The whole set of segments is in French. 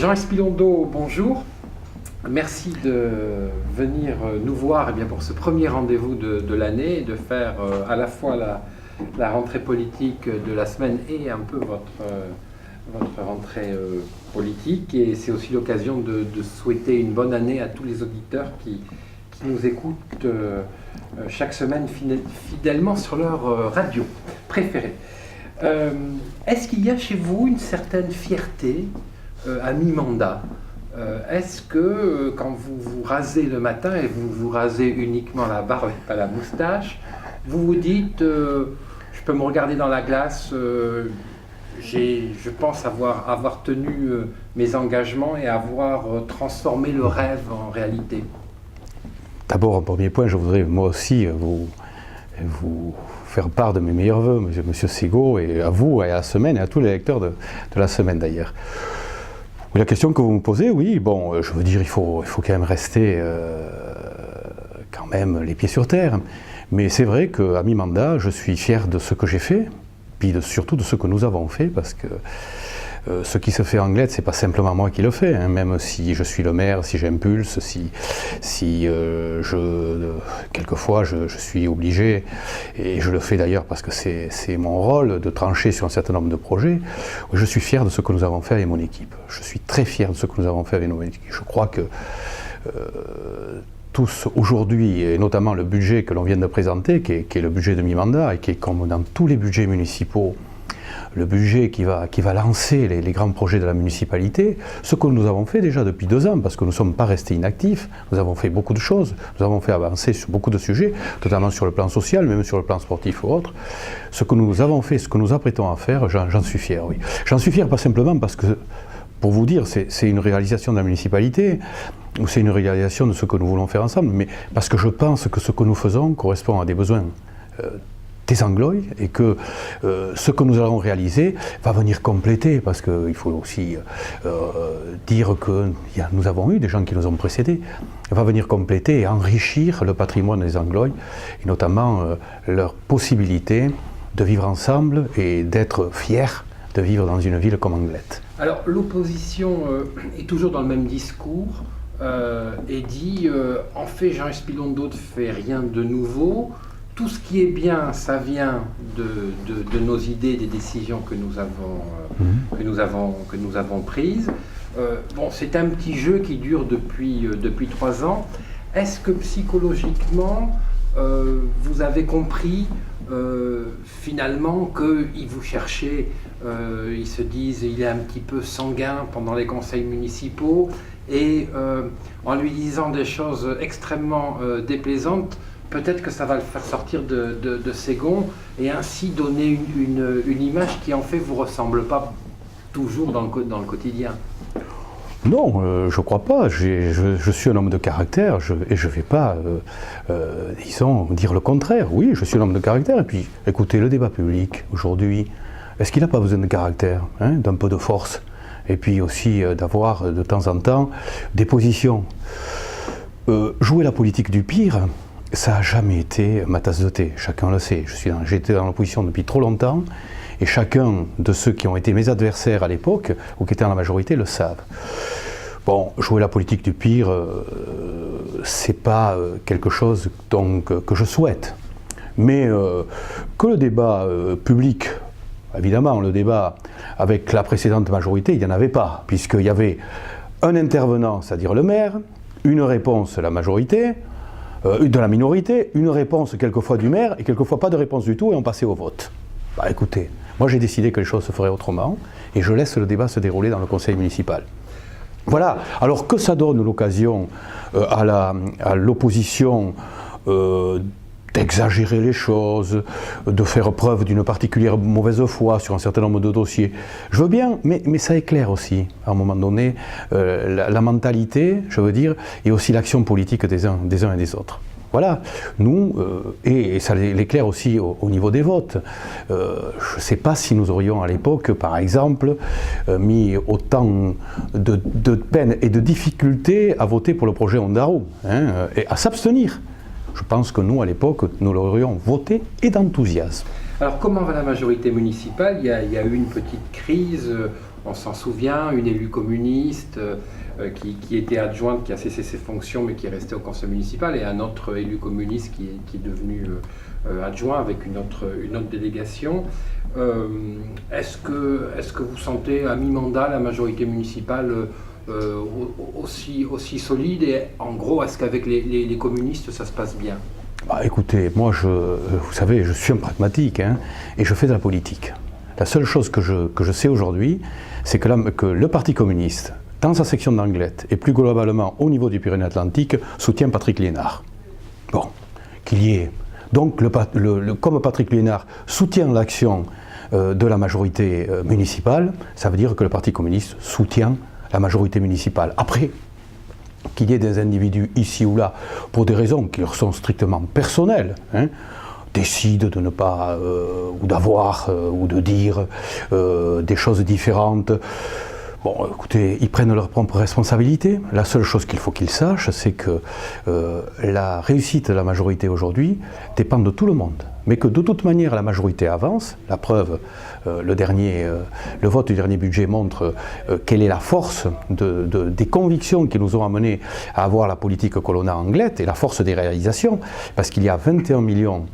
Jean Espilondo, bonjour. Merci de venir nous voir pour ce premier rendez-vous de l'année et de faire à la fois la rentrée politique de la semaine et un peu votre rentrée politique. Et c'est aussi l'occasion de souhaiter une bonne année à tous les auditeurs qui nous écoutent chaque semaine fidèlement sur leur radio préférée. Est-ce qu'il y a chez vous une certaine fierté à mi-mandat? Est-ce que quand vous vous rasez le matin et vous vous rasez uniquement la barbe et pas la moustache, vous vous dites je peux me regarder dans la glace, je pense avoir tenu mes engagements et avoir transformé le rêve en réalité? D'abord, en premier point, je voudrais moi aussi vous faire part de mes meilleurs voeux, monsieur Segaud, et à vous, et à la semaine, et à tous les lecteurs de la semaine d'ailleurs. Oui, la question que vous me posez, oui, bon, je veux dire, il faut quand même rester quand même les pieds sur terre. Mais c'est vrai qu'à mi-mandat, je suis fier de ce que j'ai fait, puis surtout de ce que nous avons fait, parce que ce qui se fait en Glette, c'est pas simplement moi qui le fais, hein, même si je suis le maire, si j'impulse, quelquefois je suis obligé, et je le fais d'ailleurs parce que c'est mon rôle de trancher sur un certain nombre de projets. Je suis fier de ce que nous avons fait avec mon équipe. Je suis très fier de ce que nous avons fait avec nos équipes. Je crois que tous aujourd'hui, et notamment le budget que l'on vient de présenter, qui est le budget de mi-mandat, et qui est comme dans tous les budgets municipaux, le budget qui va lancer les grands projets de la municipalité, ce que nous avons fait déjà depuis 2 ans, parce que nous ne sommes pas restés inactifs, nous avons fait beaucoup de choses, nous avons fait avancer sur beaucoup de sujets, notamment sur le plan social, même sur le plan sportif ou autre. Ce que nous avons fait, ce que nous apprêtons à faire, j'en suis fier, oui. J'en suis fier pas simplement parce que, pour vous dire, c'est une réalisation de la municipalité, ou c'est une réalisation de ce que nous voulons faire ensemble, mais parce que je pense que ce que nous faisons correspond à des besoins des Anglois, et que ce que nous allons réaliser va venir compléter, parce qu'il faut aussi dire que nous avons eu des gens qui nous ont précédés, va venir compléter et enrichir le patrimoine des Anglois, et notamment leur possibilité de vivre ensemble et d'être fiers de vivre dans une ville comme Anglette. Alors l'opposition est toujours dans le même discours et dit en fait Jean Espilondo ne fait rien de nouveau. Tout ce qui est bien, ça vient de nos idées, des décisions que nous avons prises. Bon, c'est un petit jeu qui dure depuis 3 ans. Est-ce que psychologiquement, vous avez compris finalement qu'ils vous cherchaient, ils se disent il est un petit peu sanguin pendant les conseils municipaux, et en lui disant des choses extrêmement déplaisantes, peut-être que ça va le faire sortir de ses gonds et ainsi donner une image qui en fait vous ressemble pas toujours dans le quotidien? Non, je ne crois pas. Je suis un homme de caractère et je ne vais pas, disons, dire le contraire. Oui, je suis un homme de caractère. Et puis, écoutez, le débat public aujourd'hui, est-ce qu'il n'a pas besoin de caractère, hein, d'un peu de force, et puis aussi d'avoir de temps en temps des positions. Jouer la politique du pire, ça n'a jamais été ma tasse de thé, chacun le sait. J'ai été dans l'opposition depuis trop longtemps, et chacun de ceux qui ont été mes adversaires à l'époque, ou qui étaient dans la majorité, le savent. Bon, jouer la politique du pire, c'est pas quelque chose donc, que je souhaite. Mais que le débat public, évidemment, le débat avec la précédente majorité, il n'y en avait pas, puisqu'il y avait un intervenant, c'est-à-dire le maire, une réponse de la majorité, de la minorité, une réponse quelquefois du maire, et quelquefois pas de réponse du tout, et on passait au vote. Bah écoutez, moi j'ai décidé que les choses se feraient autrement, et je laisse le débat se dérouler dans le conseil municipal. Voilà, alors que ça donne l'occasion à l'opposition d'exagérer les choses, de faire preuve d'une particulière mauvaise foi sur un certain nombre de dossiers. Je veux bien, mais ça éclaire aussi, à un moment donné, la mentalité, je veux dire, et aussi l'action politique des uns et des autres. Voilà, nous, et ça l'éclaire aussi au niveau des votes. Je ne sais pas si nous aurions à l'époque, par exemple, mis autant de peine et de difficultés à voter pour le projet Ondaro, hein, et à s'abstenir. Je pense que nous, à l'époque, nous l'aurions voté et d'enthousiasme. Alors, comment va la majorité municipale ? Il y a eu une petite crise on s'en souvient, une élue communiste qui était adjointe, qui a cessé ses fonctions mais qui est restée au conseil municipal, et un autre élu communiste qui est devenu adjoint avec une autre délégation. Est-ce que vous sentez à mi-mandat la majorité municipale aussi solide, et en gros, est-ce qu'avec les communistes ça se passe bien? Bah, écoutez, moi, vous savez, je suis un pragmatique, hein, et je fais de la politique. La seule chose que je sais aujourd'hui, c'est que le Parti communiste, dans sa section d'Anglet, et plus globalement au niveau du Pyrénées-Atlantiques, soutient Patrick Liénard. Bon, qu'il y ait. Donc, comme Patrick Liénard soutient l'action de la majorité municipale, ça veut dire que le Parti communiste soutient la majorité municipale. Après, qu'il y ait des individus ici ou là, pour des raisons qui leur sont strictement personnelles, hein, décident de ne pas, ou d'avoir, ou de dire des choses différentes. Bon, écoutez, ils prennent leurs propres responsabilités. La seule chose qu'il faut qu'ils sachent, c'est que la réussite de la majorité aujourd'hui dépend de tout le monde. Mais que de toute manière, la majorité avance. La preuve, le vote du dernier budget montre quelle est la force des convictions qui nous ont amenés à avoir la politique que l'on a en Anglet, et la force des réalisations, parce qu'il y a 21 millions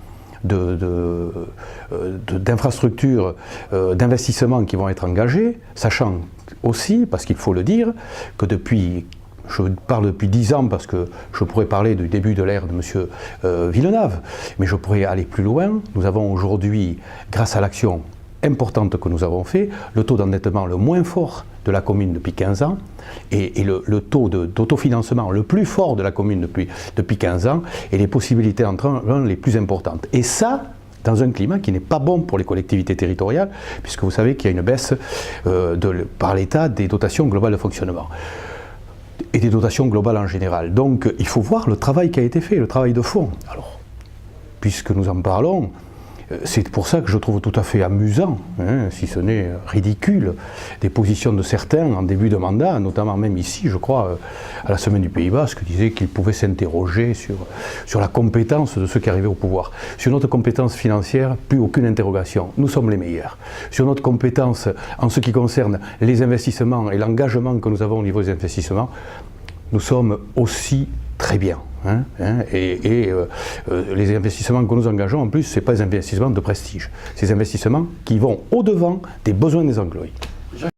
d'infrastructures, d'investissements qui vont être engagés, sachant aussi, parce qu'il faut le dire, que je parle depuis 10 ans parce que je pourrais parler du début de l'ère de M. Villeneuve, mais je pourrais aller plus loin. Nous avons aujourd'hui, grâce à l'action importante que nous avons fait, le taux d'endettement le moins fort de la commune depuis 15 ans et le taux d'autofinancement le plus fort de la commune depuis 15 ans, et les possibilités d'emprunt les plus importantes. Et ça, dans un climat qui n'est pas bon pour les collectivités territoriales, puisque vous savez qu'il y a une baisse par l'État des dotations globales de fonctionnement et des dotations globales en général. Donc il faut voir le travail qui a été fait, le travail de fond. Alors, puisque nous en parlons, c'est pour ça que je trouve tout à fait amusant, hein, si ce n'est ridicule, des positions de certains en début de mandat, notamment même ici, je crois, à la Semaine du Pays Basque, disaient qu'ils pouvaient s'interroger sur la compétence de ceux qui arrivaient au pouvoir. Sur notre compétence financière, plus aucune interrogation. Nous sommes les meilleurs. Sur notre compétence en ce qui concerne les investissements et l'engagement que nous avons au niveau des investissements, nous sommes aussi très bien. Les investissements que nous engageons, en plus, ce n'est pas des investissements de prestige. C'est des investissements qui vont au-devant des besoins des employés.